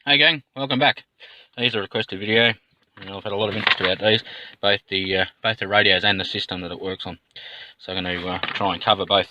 Hey gang, welcome back. These are a requested video. I've had a lot of interest about these, both the radios and the system that it works on. So I'm going to try and cover both.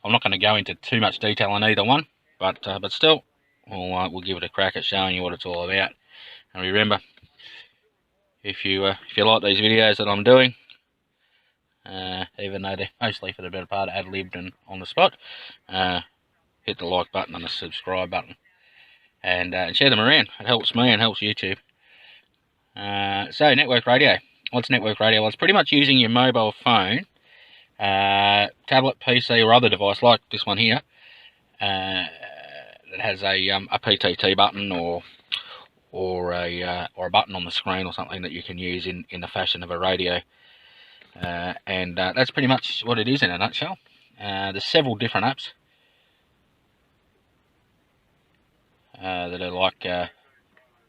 I'm not going to go into too much detail on either one, but still, we'll give it a crack at showing you what it's all about. And remember, if you like these videos that I'm doing, even though they're mostly for the better part ad-libbed and on the spot, hit the like button and the subscribe button, and share them around. It helps me and helps YouTube. So network radio. What's network radio? Well, it's pretty much using your mobile phone, tablet, PC, or other device like this one here that has a PTT button or a button on the screen or something that you can use in the fashion of a radio. And that's pretty much what it is in a nutshell. There's several different apps that are like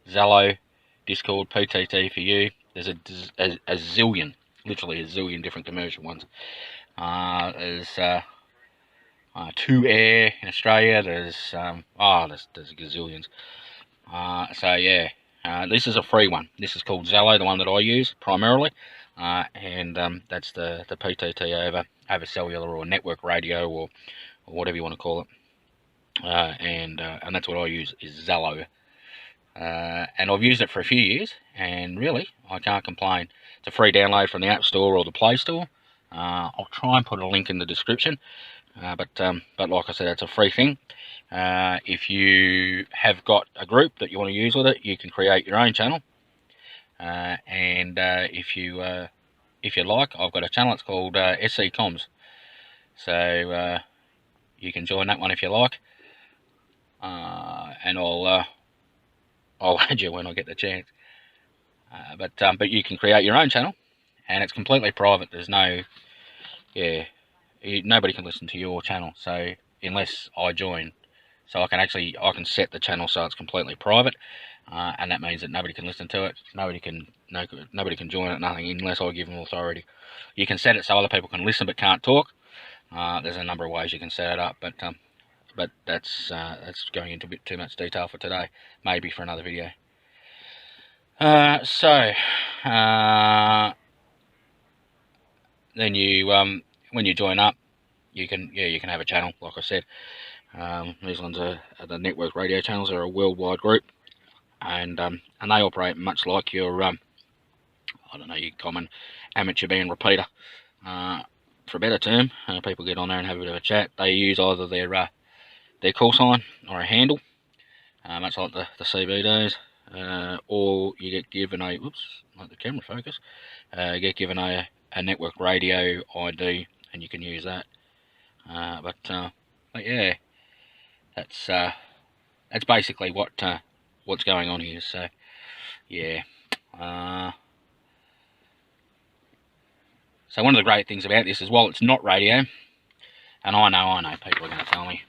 Zello, Discord, PTT for you. There's a zillion, literally a zillion different commercial ones. There's 2Air in Australia. There's there's gazillions. So yeah, this is a free one. This is called Zello, the one that I use primarily, and that's the PTT over cellular or network radio or whatever you want to call it. And that's what I use, is Zello. And I've used it for a few years, and really, I can't complain. It's a free download from the App Store or the Play Store. I'll try and put a link in the description, but like I said, it's a free thing. If you have got a group that you want to use with it, you can create your own channel. And if you like, I've got a channel. It's called SC Comms. So you can join that one if you like, and I'll add you when I get the chance. But you can create your own channel, and it's completely private. There's no, nobody can listen to your channel. So unless I join, so I can set the channel so it's completely private, and that means that nobody can listen to it. Nobody can join it. Nothing unless I give them authority. You can set it so other people can listen but can't talk. There's a number of ways you can set it up, but that's going into a bit too much detail for today. Maybe for another video. Then you when you join up, you can have a channel, like I said. These ones are the network radio channels. Are a worldwide group, and they operate much like your I don't know, your common amateur band repeater. For a better term, people get on there and have a bit of a chat. They use either their call sign or a handle, much like the CB days, or you get given a, let the camera focus, you get given a network radio ID, and you can use that. But yeah, that's basically what's going on here. So yeah. So one of the great things about this is, while it's not radio, and I know people are going to tell me,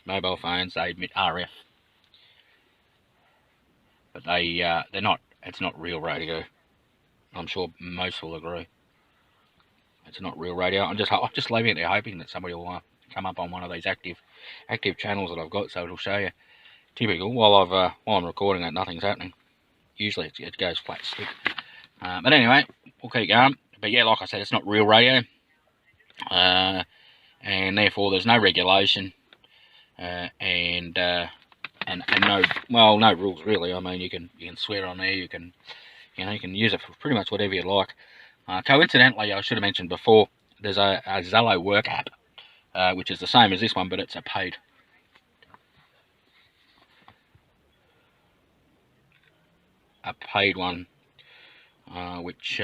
mobile phones, they emit RF, but they're not. It's not real radio. I'm sure most will agree. It's not real radio. I'm just leaving it there, hoping that somebody will come up on one of these active channels that I've got, so it'll show you. Typical. While I'm recording it, nothing's happening. Usually it goes flat stick. But anyway, we'll keep going. But yeah, like I said, it's not real radio, and therefore there's no regulation, and no rules really. I mean, you can swear on there. You can use it for pretty much whatever you like. Coincidentally, I should have mentioned before, there's a Zello work app, which is the same as this one, but it's a paid one, which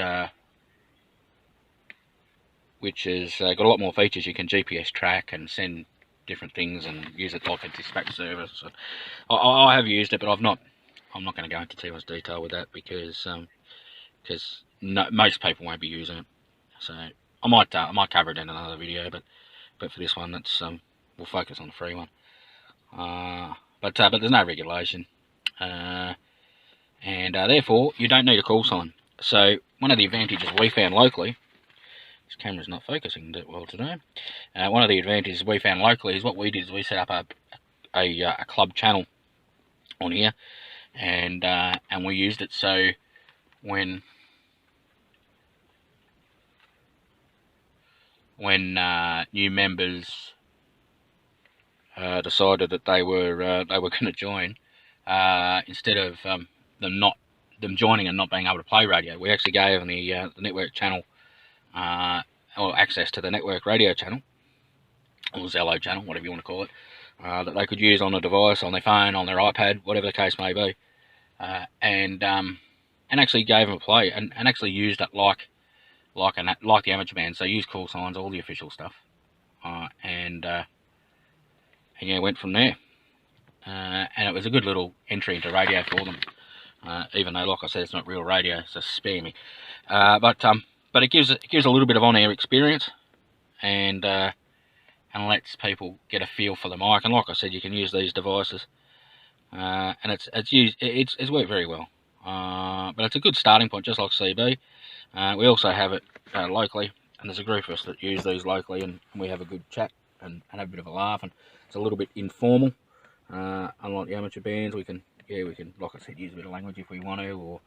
has got a lot more features. You can GPS track and send different things and use it like a dispatch service. I have used it, but I'm not going to go into too much detail with that because most people won't be using it. So I might cover it in another video, but for this one, that's we'll focus on the free one. But there's no regulation, and therefore you don't need a call sign. So one of the advantages we found locally, this camera's not focusing that well today. One of the advantages we found locally is what we did is we set up a club channel on here, and we used it so when new members decided that they were going to join, instead of them joining and not being able to play radio, we actually gave them the network channel, or access to the network radio channel, or Zello channel, whatever you want to call it, that they could use on a device, on their phone, on their iPad, whatever the case may be, and actually gave them a play, and actually used it like the amateur band. So used call signs, all the official stuff, and yeah, went from there. And it was a good little entry into radio for them, even though, like I said, it's not real radio, it's just spammy. But it gives a little bit of on-air experience, and lets people get a feel for the mic. And like I said, you can use these devices, and it's worked very well. But it's a good starting point, just like CB. We also have it locally, and there's a group of us that use these locally, and we have a good chat and have a bit of a laugh, and it's a little bit informal. Unlike the amateur bands, we can, like I said, use a bit of language if we want to, or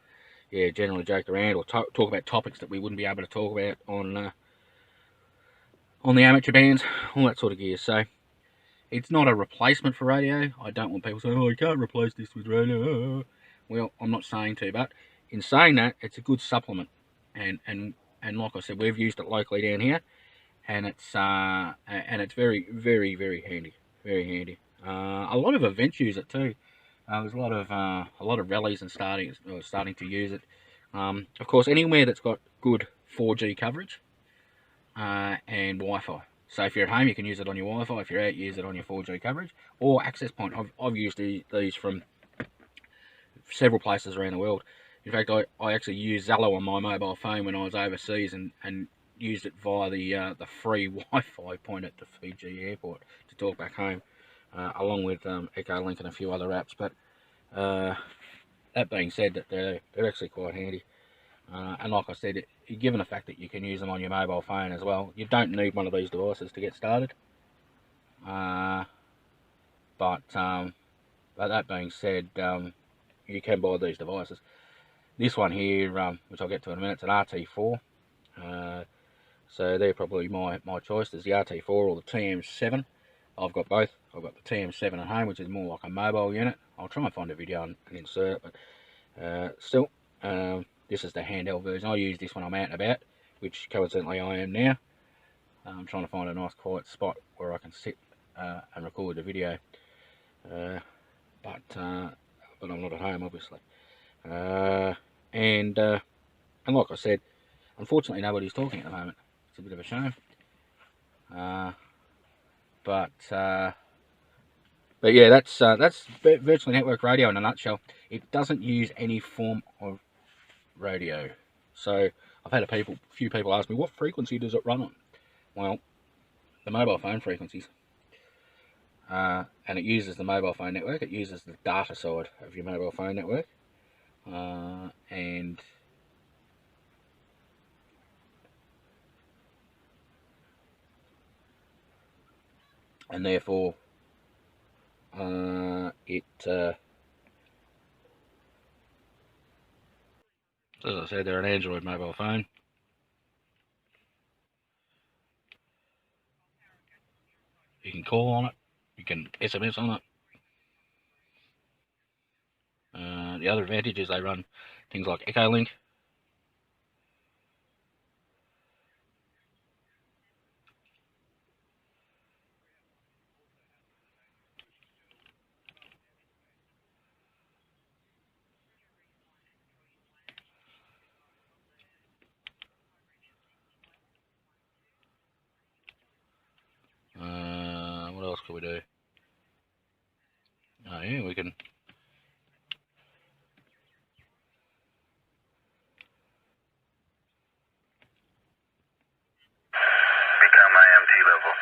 generally joke around, or talk about topics that we wouldn't be able to talk about on the amateur bands, all that sort of gear. So it's not a replacement for radio. I don't want people saying, "Oh, you can't replace this with radio." Well, I'm not saying to, but in saying that, it's a good supplement, and like I said, we've used it locally down here, and it's very, very, very handy, very handy. A lot of events use it too. There's a lot of rallies and starting to use it. Of course, anywhere that's got good 4G coverage and Wi-Fi. So if you're at home, you can use it on your Wi-Fi. If you're out, use it on your 4G coverage or access point. I've used these from several places around the world. In fact, I actually used Zello on my mobile phone when I was overseas, and used it via the free Wi-Fi point at the Fiji airport to talk back home, along with Echolink and a few other apps. But that being said, that they're actually quite handy. And like I said, given the fact that you can use them on your mobile phone as well, you don't need one of these devices to get started. But that being said, you can buy these devices. This one here, which I'll get to in a minute, it's an RT4. So they're probably my choice. There's the RT4 or the TM7. I've got both. I've got the TM7 at home, which is more like a mobile unit. I'll try and find a video and insert it, but still, this is the handheld version. I use this when I'm out and about, which coincidentally I am now. I'm trying to find a nice quiet spot where I can sit and record the video, but I'm not at home, obviously. And like I said, unfortunately nobody's talking at the moment. It's a bit of a shame. But yeah, that's virtual network radio in a nutshell. It doesn't use any form of radio. So I've had a few people ask me, what frequency does it run on? Well, the mobile phone frequencies. And it uses the mobile phone network. It uses the data side of your mobile phone network. And therefore as I said, they're an Android mobile phone. You can call on it, you can SMS on it. The other advantage is they run things like Echolink. What else could we do? Oh yeah, we can. Become IMT level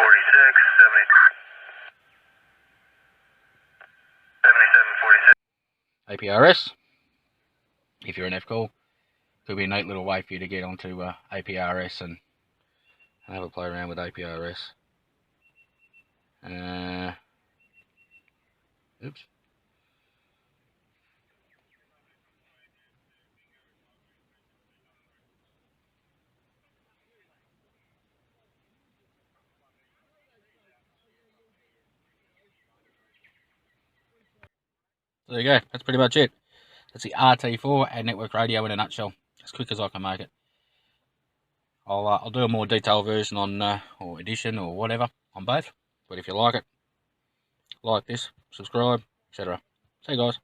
7746, 7746. APRS. If you're an F-call, could be a neat little way for you to get onto APRS and have a play around with APRS. Oops. So there you go. That's pretty much it. That's the RT4 and network radio in a nutshell. As quick as I can make it. I'll do a more detailed version on or edition or whatever on both. But if you like it, like this, subscribe, etc. See you guys.